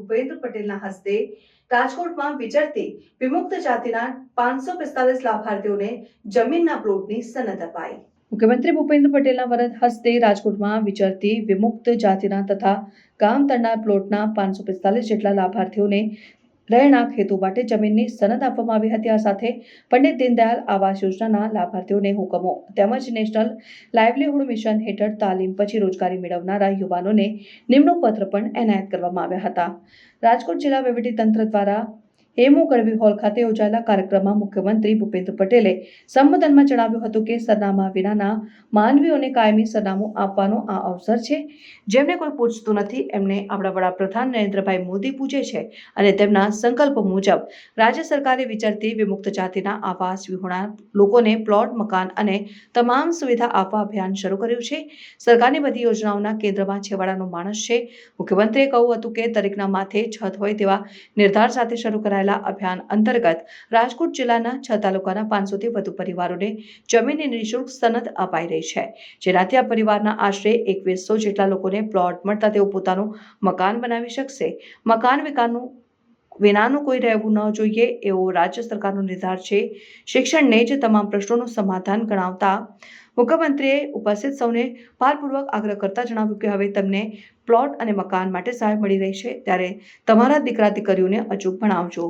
ભૂપેન્દ્ર પટેલના હસ્તે રાજકોટમાં વિચરતી વિમુક્ત જાતિના 545 લાભાર્થીઓને જમીનના પ્લોટની સનદ અપાઈ। મુખ્યમંત્રી ભૂપેન્દ્ર પટેલના વરદ હસ્તે રાજકોટમાં વિચરતી વિમુક્ત જાતિના તથા ગામ તળના પ્લોટના 545 જેટલા લાભાર્થીઓને રહેણાંક હેતુ માટે જમીનની સનદ આપવામાં આવી હતી। આ સાથે પંડિત દીનદયાળ આવાસ યોજનાના લાભાર્થીઓને હુકમો તેમજ નેશનલ લાઇવલીહુડ મિશન હેઠળ તાલીમ પછી રોજગારી મેળવનારા યુવાનોને નિમણૂક પત્ર પણ એનાયત કરવામાં આવ્યા હતા। રાજકોટ જિલ્લા વહીવટીતંત્ર દ્વારા હેમુ ગઢવી હોલ ખાતે યોજાયેલા કાર્યક્રમમાં મુખ્યમંત્રી ભૂપેન્દ્ર પટેલે સંબોધનમાં જણાવ્યું હતું કે સરનામા વિનાના માનવીઓને કાયમી સરનામું આપવાનો આ અવસર છે। જેમને કોઈ પૂછતું નથી એમને આપણા વડાપ્રધાન નરેન્દ્રભાઈ મોદી પૂછે છે અને તેમના સંકલ્પ મુજબ રાજ્ય સરકારે વિચરતી વિમુક્ત જાતિના આવાસ વિહોણા લોકોને પ્લોટ, મકાન અને તમામ સુવિધા આપવા અભિયાન શરૂ કર્યું છે। સરકારની બધી યોજનાઓના કેન્દ્રમાં છેવાડાનો માણસ છે। મુખ્યમંત્રીએ કહ્યું હતું કે દરેકના માથે છત હોય તેવા નિર્ધાર સાથે શરૂ કરાયેલા અભિયાન અંતર્ગત રાજકોટ જિલ્લાના 6 તાલુકાના 500 થી વધુ પરિવારોને જમીનની નિઃશુલ્ક સનદ અપાઈ રહી છે, જેનાથી આ પરિવારના આશરે 2100 જેટલા લોકોને પ્લોટ મળતા તેઓ પોતાનું મકાન બનાવી શકશે। મકાન વિનાનું કોઈ રહેવું ન જોઈએ એવો રાજ્ય સરકારનો નિર્ધાર છે। શિક્ષણને જ તમામ પ્રશ્નોનું સમાધાન ગણાવતા મુખ્યમંત્રીએ ઉપસ્થિત સૌને ભારપૂર્વક આગ્રહ કરતા જણાવ્યું કે હવે તમને પ્લોટ અને મકાન માટે સહાય મળી રહી છે, ત્યારે તમારા દીકરા દીકરીઓને અચૂક ભણાવજો।